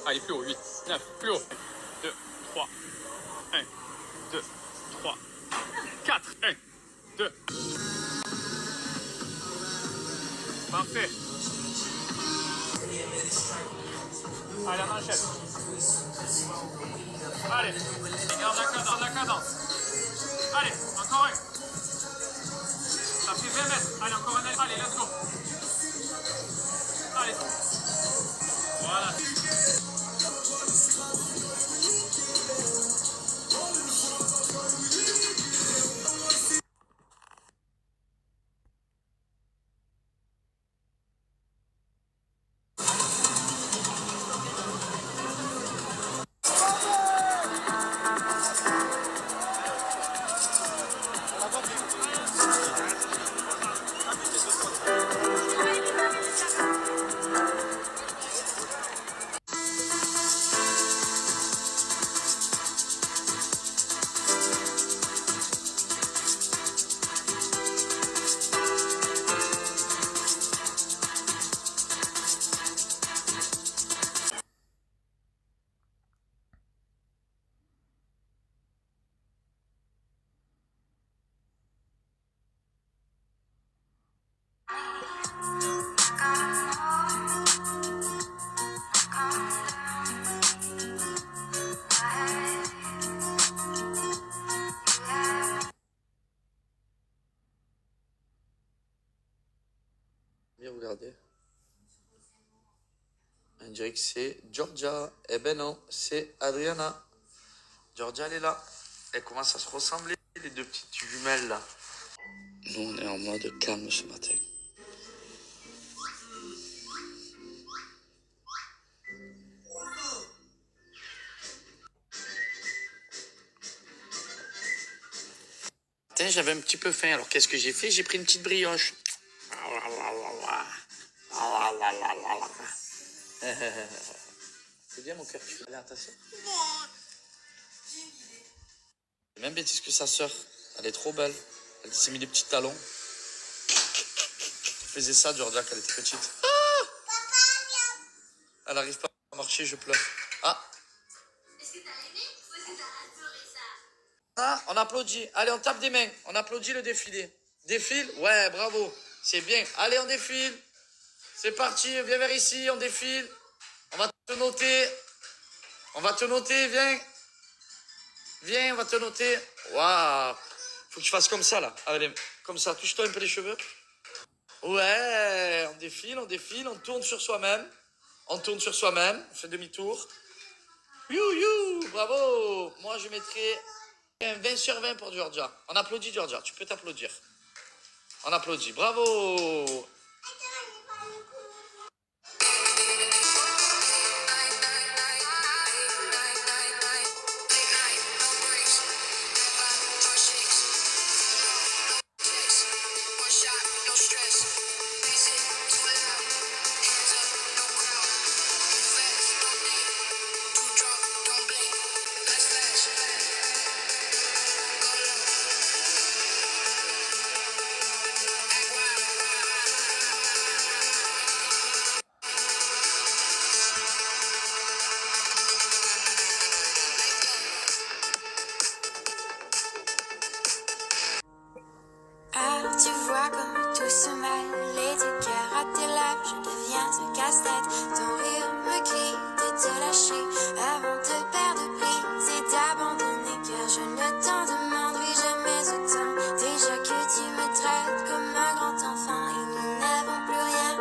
Allez, plus haut, 8, 9, plus haut. 2, 3, 1, 2, 3, 4, 1, 2. Parfait. Allez, on enchaîne. Allez, garde la cadence. Allez, encore un. Ça fait 20 mètres. Allez, encore un. Allez, let's go. Allez. Voilà. Bien regardez. On dirait que c'est Georgia. Eh ben non, c'est Adriana. Georgia, elle est là. Elle commence à se ressembler, les deux petites jumelles là. Nous, on est en mode calme ce matin. J'avais un petit peu faim, alors qu'est-ce que j'ai fait? J'ai pris une petite brioche. C'est bien mon cœur, tu fais bien attention. C'est même bêtise que sa sœur. Elle est trop belle. Elle s'est mis des petits talons. Elle faisait ça, Georgia, quand elle était petite. Elle n'arrive pas à marcher, je pleure. Ah! Est-ce que t'as aimé ou est-ce que t'as adoré ça? Ah, on applaudit. Allez, on tape des mains. On applaudit le défilé. Défile? Ouais, bravo. C'est bien. Allez, on défile. C'est parti. Viens vers ici. On défile. On va te noter. On va te noter. Viens. Viens, on va te noter. Waouh. Faut que tu fasses comme ça, là. Allez, comme ça. Touche-toi un peu les cheveux. Ouais. On défile, on défile. On tourne sur soi-même. On tourne sur soi-même. On fait demi-tour. You. Bravo. Moi, je mettrai un 20 sur 20 pour Georgia. On applaudit Georgia, tu peux t'applaudir. On applaudit, bravo. Alors tu vois comme tout se mêle, les deux cœurs à tes lèvres, je deviens ce casse-tête. Ton rire me crie de te lâcher avant de perdre prise et d'abandonner. Car je ne t'en demanderai jamais autant. Déjà que tu me traites comme un grand enfant et nous n'avons plus rien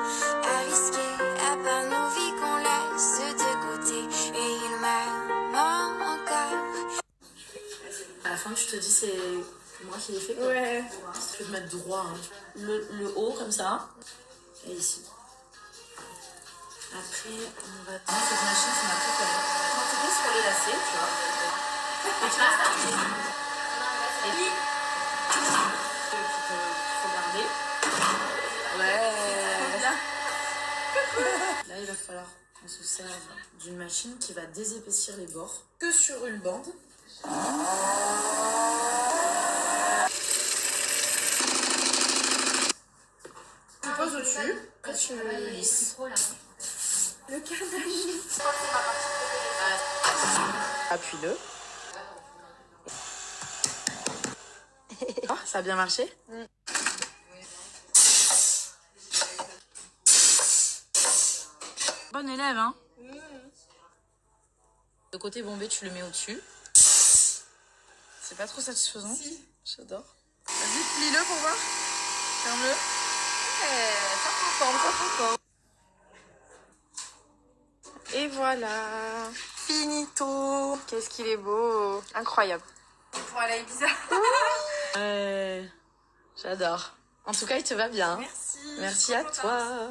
à risquer à part nos vies qu'on laisse de côté. Et il m'aime encore. À la fin, tu te dis c'est moi qui l'ai fait quoi. Ouais. Je vais te mettre droit, hein. le haut comme ça, et ici. Après, on va... Moi, cette machine, c'est ma préférée. Quand tu glisses sur les lacets, tu vois, et tu restes appuyé. Et puis, qu'il faut garder. Ouais. Là, il va falloir qu'on se serve d'une machine qui va désépaissir les bords que sur une bande. Tu poses au-dessus, après tu lisses. Le carnage. Je crois que c'est ma partie préférée. Appuie-le. Oh, ça a bien marché. Bonne élève, hein. Le côté bombé, tu le mets au-dessus. C'est pas trop satisfaisant. Si. J'adore. Vas-y, plie-le pour voir. Ferme-le. Ça prend forme, ça prend forme. Et voilà. Finito. Qu'est-ce qu'il est beau. Incroyable. Pour aller à Ibiza. Ouais. J'adore. En tout cas, il te va bien. Merci. Merci à toi.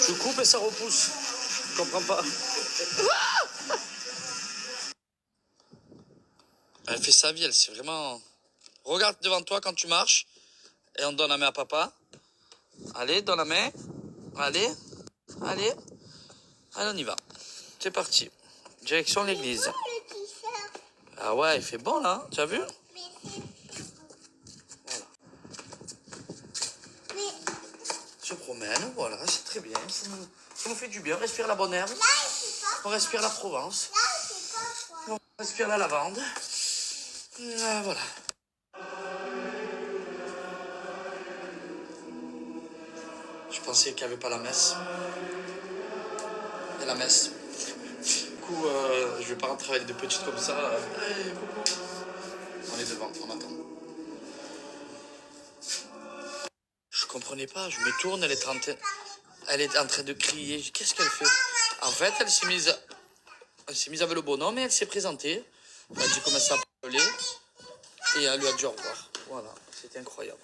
Je coupe et ça repousse. Je comprends pas. Elle fait sa vie, elle c'est vraiment... Regarde devant toi quand tu marches. Et on donne la main à papa. Allez, donne la main. Allez. Allez. Allez, on y va. C'est parti. Direction l'église. Ah ouais, il fait bon là. Tu as vu? Voilà. Se promène, voilà, c'est très bien. Ça nous fait du bien. On respire la bonne herbe. On respire la Provence. On respire la lavande. Voilà. Je pensais qu'il n'y avait pas la messe. Il y a la messe. Du coup, je vais pas rentrer avec des petites comme ça. Allez, coucou. On est devant, on attend. Je comprenais pas, je me tourne, elle est en train de crier. Qu'est-ce qu'elle fait? En fait, elle s'est mise avec le bonhomme et elle s'est présentée. Elle a dit comment ça s'appelait et elle lui a dit au revoir. Voilà, c'était incroyable.